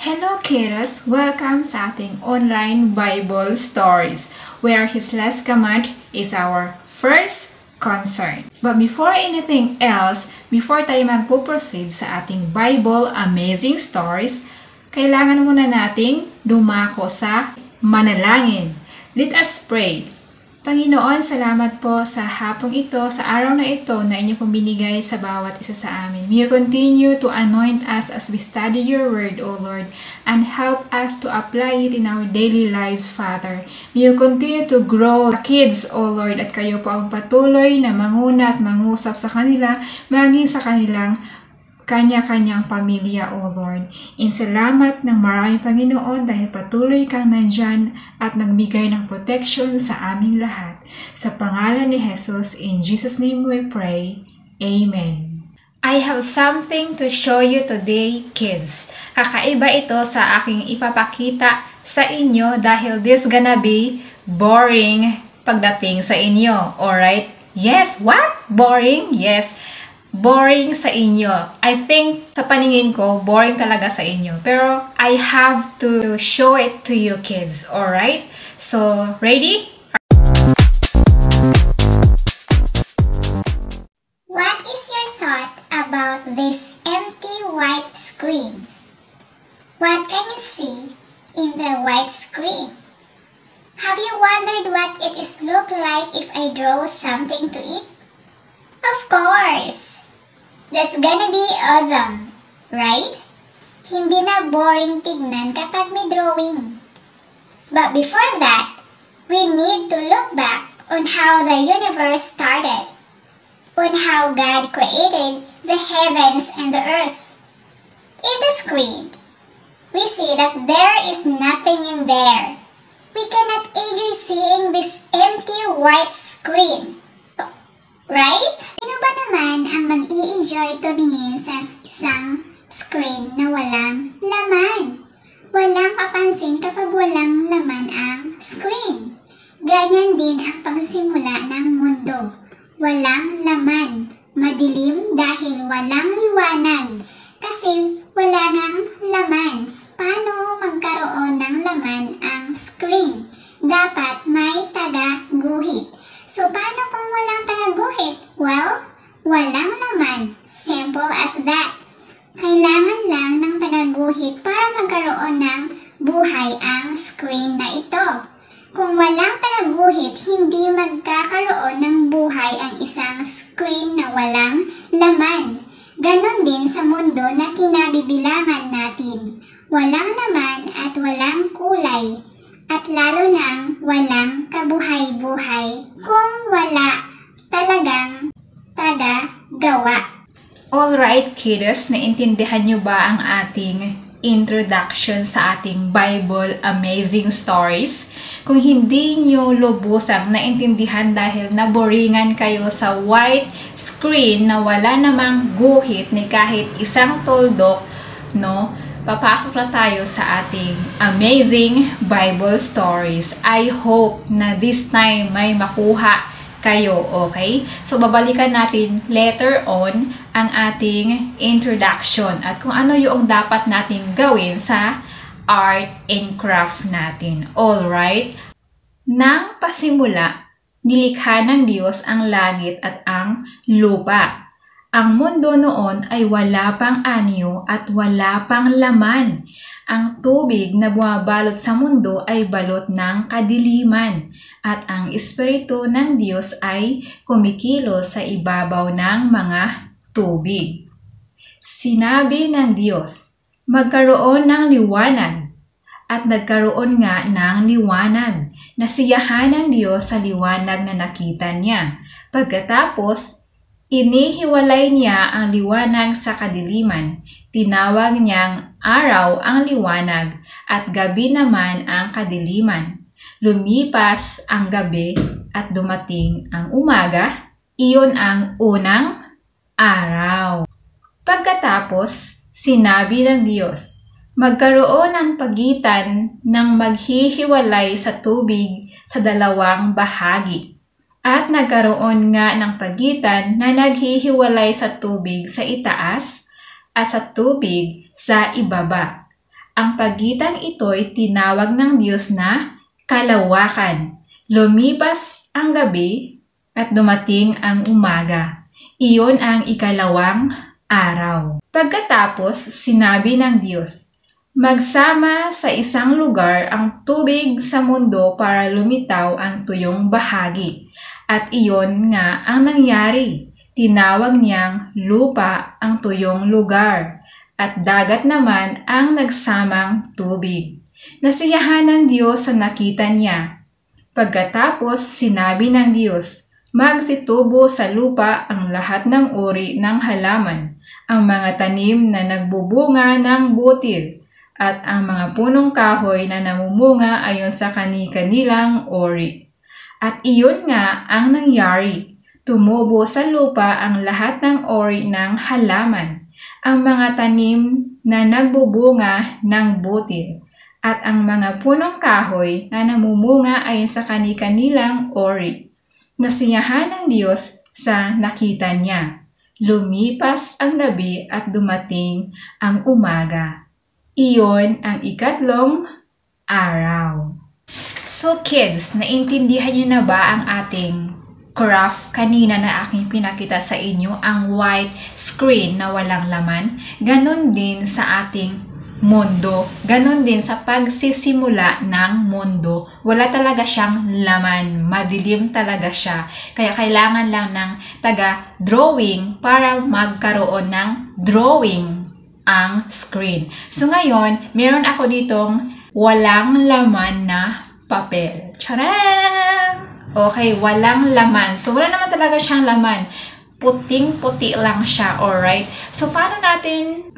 Hello kiddos! Welcome sa ating online Bible stories where His last command is our first concern. But before anything else, before tayo magpo-proceed sa ating Bible amazing stories, kailangan muna nating dumako sa manalangin. Let us pray. Panginoon, salamat po sa hapong ito, sa araw na ito na inyo pong binigay sa bawat isa sa amin. May you continue to anoint us as we study your word, O Lord, and help us to apply it in our daily lives, Father. May you continue to grow kids, O Lord, at kayo po ang patuloy na manguna at mangusap sa kanila, maging sa kanilang kanya-kanyang pamilya, O Lord. Salamat ng maraming Panginoon dahil patuloy kang nandyan at nagbigay ng protection sa aming lahat. Sa pangalan ni Jesus, in Jesus' name we pray. Amen. I have something to show you today, kids. Kakaiba ito sa aking ipapakita sa inyo dahil this gonna be boring pagdating sa inyo. Alright? Yes, what? Boring? Yes. Boring sa inyo. I think sa paningin ko, boring talaga sa inyo. Pero I have to show it to you kids. Alright? So, ready? What is your thought about this empty white screen? What can you see in the white screen? Have you wondered what it is look like if I draw something to it? Of course! That's gonna be awesome, right? Hindi na boring tignan kapag may drawing. But before that, we need to look back on how the universe started, on how God created the heavens and the earth. In the screen, we see that there is nothing in there. We cannot enjoy seeing this empty white screen. Right? Sino ba naman ang mag-i-enjoy tumingin sa isang screen na walang laman? Walang papansin kapag walang laman ang screen. Ganyan din ang pagsimula ng mundo. Walang laman. Madilim dahil walang liwanag. Kasi wala nang laman. Paano magkaroon ng laman ang screen? Dapat may taga-guhit. So, paano kung walang taga-guhit? Well, walang laman. Simple as that. Kailangan lang ng taga-guhit para magkaroon ng buhay ang screen na ito. Kung walang taga-guhit, hindi magkakaroon ng buhay ang isang screen na walang laman. Ganon din sa mundo na kinabibilangan natin. Walang laman at walang kulay. At lalo nang walang kabuhay-buhay kung wala talagang taga-gawa. Alright kiddos, naintindihan nyo ba ang ating introduction sa ating Bible amazing stories? Kung hindi nyo lubusang naintindihan dahil naboringan kayo sa white screen na wala namang guhit ni kahit isang tuldok, no? Papasok na tayo sa ating amazing Bible stories. I hope na this time may makuha kayo, okay? So, babalikan natin later on ang ating introduction at kung ano yung dapat nating gawin sa art and craft natin. Alright? Nang pasimula, nilikha ng Diyos ang langit at ang lupa. Ang mundo noon ay wala pang anyo at wala pang laman. Ang tubig na bumabalot sa mundo ay balot ng kadiliman at ang Espiritu ng Diyos ay kumikilos sa ibabaw ng mga tubig. Sinabi ng Diyos, magkaroon ng liwanag at nagkaroon nga ng liwanag. Nasiyahan ng Diyos sa liwanag na nakita niya. Pagkatapos, inihiwalay niya ang liwanag sa kadiliman. Tinawag niyang araw ang liwanag at gabi naman ang kadiliman. Lumipas ang gabi at dumating ang umaga. Iyon ang unang araw. Pagkatapos, sinabi ng Diyos, magkaroon ng pagitan ng maghihiwalay sa tubig sa dalawang bahagi. At nagkaroon nga ng pagitan na naghihiwalay sa tubig sa itaas at sa tubig sa ibaba. Ang pagitan ito'y tinawag ng Diyos na kalawakan. Lumipas ang gabi at dumating ang umaga. Iyon ang ikalawang araw. Pagkatapos, sinabi ng Diyos, magsama sa isang lugar ang tubig sa mundo para lumitaw ang tuyong bahagi. At iyon nga ang nangyari. Tinawag niyang lupa ang tuyong lugar at dagat naman ang nagsamang tubig. Nasiyahan ng Diyos sa nakita niya. Pagkatapos sinabi ng Diyos, magsitubo sa lupa ang lahat ng uri ng halaman, ang mga tanim na nagbubunga ng butil, at ang mga punong kahoy na namumunga ayon sa kani-kanilang uri. At iyon nga ang nangyari. Tumubo sa lupa ang lahat ng uri ng halaman, ang mga tanim na nagbubunga ng butil, at ang mga punong kahoy na namumunga ayon sa kani-kanilang ori. Nasiyahan ng Diyos sa nakita niya. Lumipas ang gabi at dumating ang umaga. Iyon ang ikatlong araw. So kids, naintindihan niyo na ba ang ating craft kanina na aking pinakita sa inyo, ang white screen na walang laman? Ganon din sa ating mundo. Ganon din sa pagsisimula ng mundo. Wala talaga siyang laman. Madilim talaga siya. Kaya kailangan lang ng taga-drawing para magkaroon ng drawing ang screen. So ngayon, meron ako ditong walang laman na papel. Tcharam! Okay, walang laman. So, wala naman talaga siyang laman. Puting-puti lang siya, alright? So, paano natin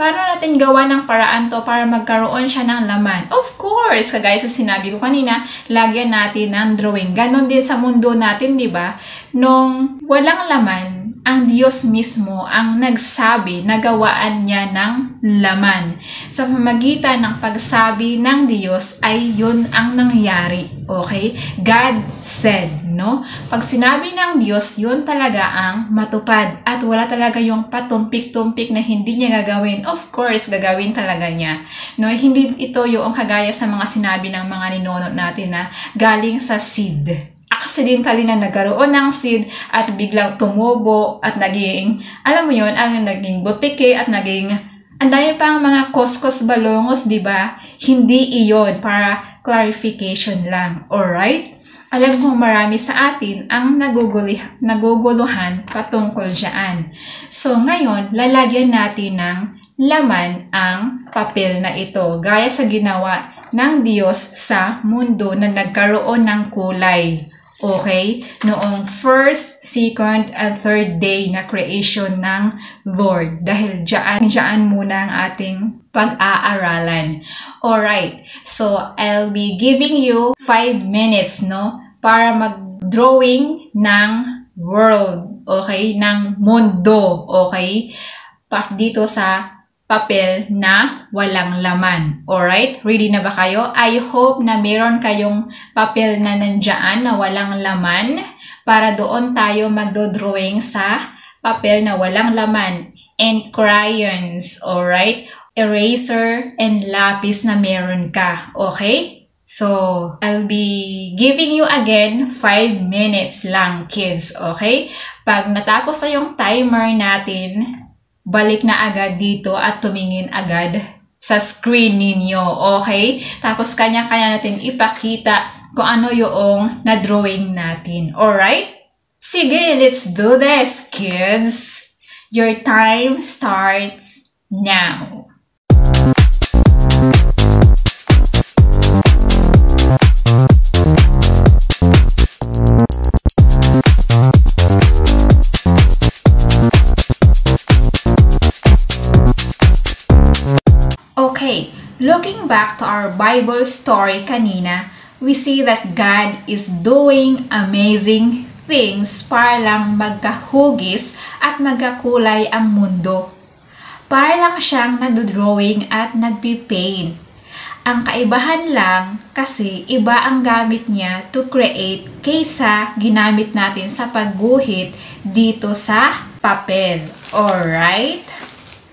gawa ng paraan to para magkaroon siya ng laman? Of course, kagaya sa sinabi ko kanina, lagyan natin ng drawing. Ganon din sa mundo natin, di ba? Nung walang laman, ang Diyos mismo ang nagsabi na gawaan niya ng laman. Sa pamamagitan ng pagsabi ng Diyos ay yun ang nangyari. Okay? God said, no? Pag sinabi ng Diyos, yun talaga ang matupad. At wala talaga yung patumpik-tumpik na hindi niya gagawin. Of course, gagawin talaga niya. No? Hindi ito yung kagaya sa mga sinabi ng mga ninonot natin na galing sa seed. Accidentally na nagkaroon ng seed at biglang tumubo at naging, alam mo yun, ang naging butike at naging, ang dami pang mga koskos balongos, di ba? Hindi iyon, para clarification lang, alright? Alam ko marami sa atin ang naguguluhan patungkol dyan. So ngayon, lalagyan natin ng laman ang papel na ito, gaya sa ginawa ng Diyos sa mundo na nagkaroon ng kulay. Okay? Noong first, second, and third day na creation ng Lord. Dahil dyan muna ang ating pag-aaralan. Alright. So, I'll be giving you 5 minutes, no? Para mag-drawing ng world. Okay? Ng mundo. Okay? Pas dito sa papel na walang laman. Alright? Ready na ba kayo? I hope na meron kayong papel na nandyan na walang laman para doon tayo magdo-drawing sa papel na walang laman. And crayons. Alright? Eraser and lapis na meron ka. Okay? So, I'll be giving you again 5 minutes lang, kids. Okay? Pag natapos na yung timer natin, balik na agad dito at tumingin agad sa screen ninyo, okay? Tapos kanya-kanya natin ipakita kung ano yung na-drawing natin, alright? Sige, let's do this, kids! Your time starts now. Okay, looking back to our Bible story kanina, we see that God is doing amazing things para lang magkahugis at magkakulay ang mundo. Para lang siyang nagdo-drawing at nagpipaint. Ang kaibahan lang kasi iba ang gamit niya to create kaysa ginamit natin sa pagguhit dito sa papel. Alright?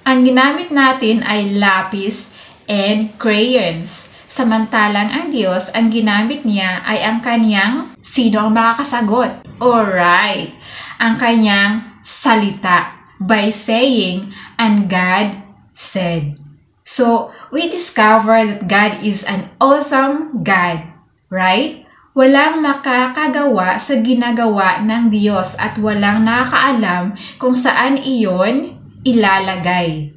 Ang ginamit natin ay lapis and crayons. Samantalang ang Diyos, ang ginamit niya ay ang kanyang sino ang makakasagot? Alright, ang kanyang salita by saying, and God said. So, we discover that God is an awesome God, right? Walang makakagawa sa ginagawa ng Diyos at walang nakakaalam kung saan iyon ilalagay.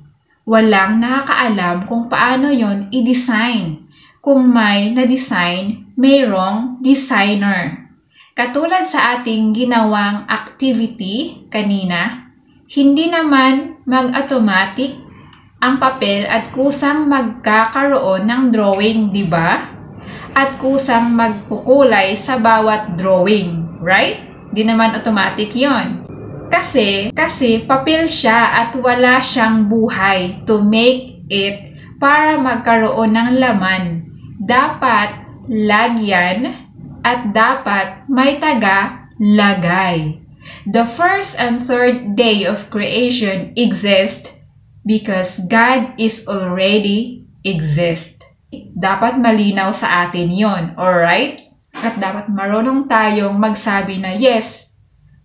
Walang nakakaalam kung paano yon i-design. Kung may na-design, mayroong designer. Katulad sa ating ginawang activity kanina, hindi naman mag-automatic ang papel at kusang magkakaroon ng drawing, di ba? At kusang magkukulay sa bawat drawing, right? Di naman automatic yon. Kasi papel siya at wala siyang buhay to make it para magkaroon ng laman. Dapat lagyan at dapat may taga-lagay. The first and third day of creation exist because God is already exist. Dapat malinaw sa atin yon, alright? At dapat marunong tayong magsabi na yes,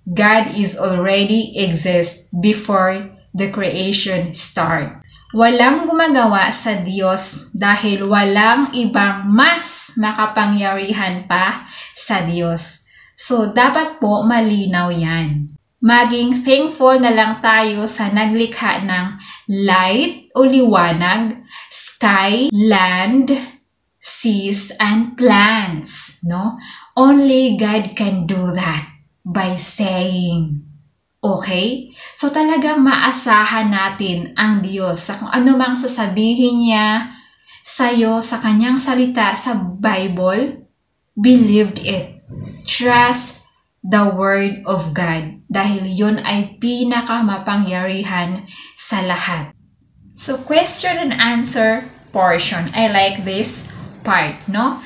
God is already exist before the creation start. Walang gumagawa sa Diyos dahil walang ibang mas makapangyarihan pa sa Diyos. So, dapat po malinaw yan. Maging thankful na lang tayo sa naglikha ng light o liwanag, sky, land, seas, and plants. No? Only God can do that by saying. Okay? So talagang maasahan natin ang Diyos sa kung ano mang sasabihin niya sa'yo sa kanyang salita sa Bible, believed it. Trust the Word of God dahil yun ay pinakamapangyarihan sa lahat. So, question and answer portion. I like this part, no?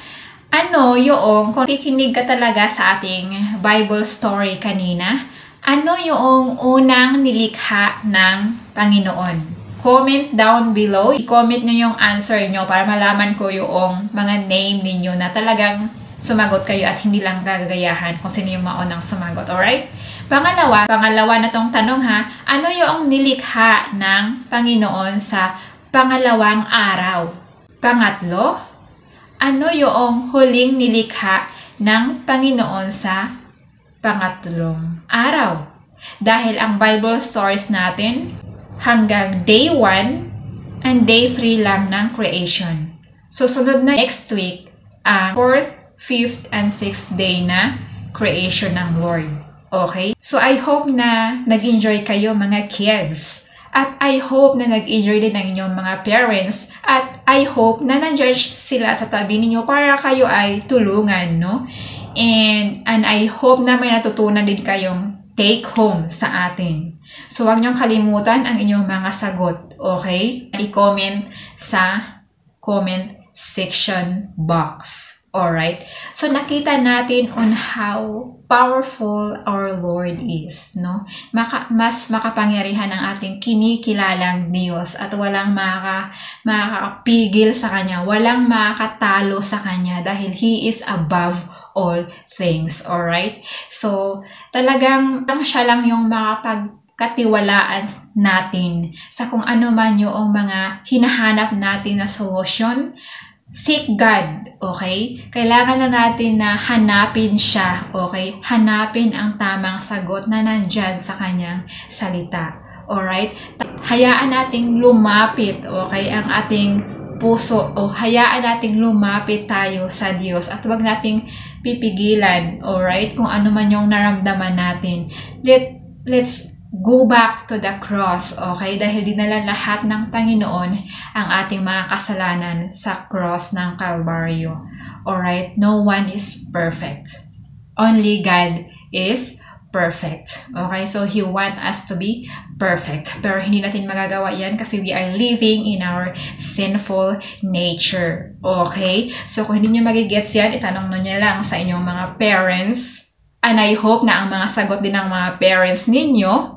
Ano yung, kung kikinig ka talaga sa ating Bible story kanina, ano yung unang nilikha ng Panginoon? Comment down below. I-comment nyo yung answer nyo para malaman ko yung mga name ninyo na talagang sumagot kayo at hindi lang gagayahan kung sino yung maunang sumagot. Alright? Pangalawa na tong tanong ha, ano yung nilikha ng Panginoon sa pangalawang araw? Pangatlo, ano yung huling nilikha ng Panginoon sa pangatlong araw? Dahil ang Bible stories natin hanggang day 1 and day 3 lang ng creation. So, sunod na next week, ang 4th, 5th, and 6th day na creation ng Lord. Okay? So, I hope na nag-enjoy kayo mga kids. At I hope na nag-enjoy din ng inyong mga parents. At I hope na nandiyan sila sa tabi ninyo para kayo ay tulungan, no? And I hope na may natutunan din kayong take home sa atin. So, huwag niyong kalimutan ang inyong mga sagot. Okay? I-comment sa comment section box. Alright? So, nakita natin on how powerful our Lord is, no? Mas makapangyarihan ang ating kinikilalang Diyos at walang makakapigil sa Kanya, walang makakatalo sa Kanya dahil He is above all things. Alright? So, talagang siya lang yung makapagkatiwalaan natin sa kung ano man yung mga hinahanap natin na solusyon. Seek God, okay? Kailangan na natin na hanapin siya, okay? Hanapin ang tamang sagot na nandyan sa kanyang salita, alright? Hayaan nating lumapit, okay? Ang ating puso, o hayaan nating lumapit tayo sa Diyos at huwag nating pipigilan, alright? Kung ano man yung naramdaman natin. Let's go back to the cross, okay? Dahil dinala lahat ng Panginoon ang ating mga kasalanan sa cross ng Kalbaryo. Alright? No one is perfect. Only God is perfect. Okay? So, He wants us to be perfect. Pero hindi natin magagawa yan kasi we are living in our sinful nature. Okay? So, kung hindi nyo magigets yan, itanong nyo lang sa inyong mga parents. And I hope na ang mga sagot din ng mga parents ninyo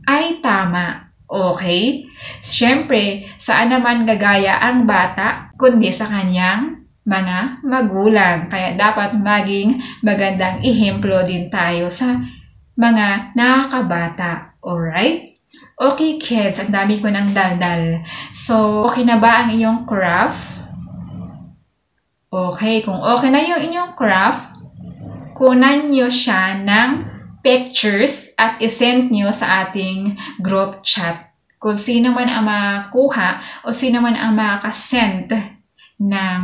ay tama. Okay? Siyempre, saan naman gagaya ang bata kundi sa kanyang mga magulang. Kaya dapat maging magandang ehemplo din tayo sa mga nakakabata. Alright? Okay kids, ang dami ko ng daldal. So, okay na ba ang inyong craft? Okay, kung okay na yung inyong craft, kunan nyo siya ng pictures at isend nyo sa ating group chat. Kung sino man ang makakuha o sino man ang makasend ng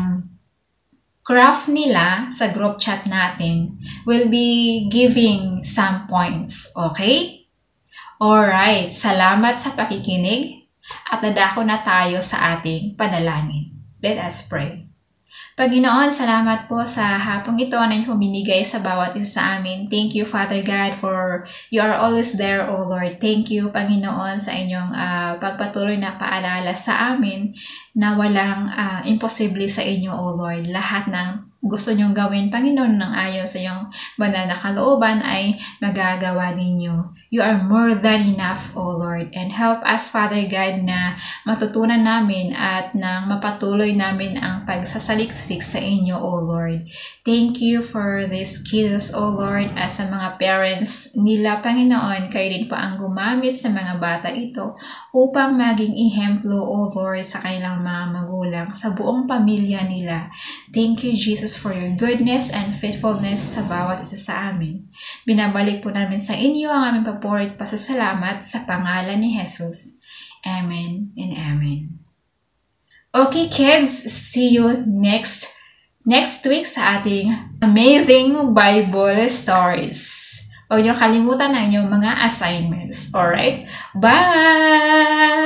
craft nila sa group chat natin, will be giving some points. Okay? Alright, salamat sa pakikinig at dadako na tayo sa ating panalangin. Let us pray. Panginoon, salamat po sa hapong ito na inyong huminigay sa bawat isa sa amin. Thank you, Father God, for you are always there, O Lord. Thank you, Panginoon, sa inyong pagpatuloy na paalala sa amin na walang imposible sa inyo, O Lord. Lahat ng gusto nyong gawin, Panginoon, ng ayon sa iyong banal na kalooban ay magagawa ninyo. You are more than enough, O Lord. And help us, Father God, na matutunan namin at nang mapatuloy namin ang pagsasaliksik sa inyo, O Lord. Thank you for these kiddos, O Lord, at sa mga parents nila, Panginoon. Kayo din po ang gumamit sa mga bata ito upang maging ehemplo, O Lord, sa kanilang mga magulang, sa buong pamilya nila. Thank you, Jesus, for your goodness and faithfulness sa bawat isa sa amin. Binabalik po namin sa inyo ang aming paborit pasasalamat sa pangalan ni Jesus. Amen and amen. Okay kids, see you next week sa ating amazing Bible stories. Huwag niyo kalimutan ang inyong mga assignments. Alright? Bye!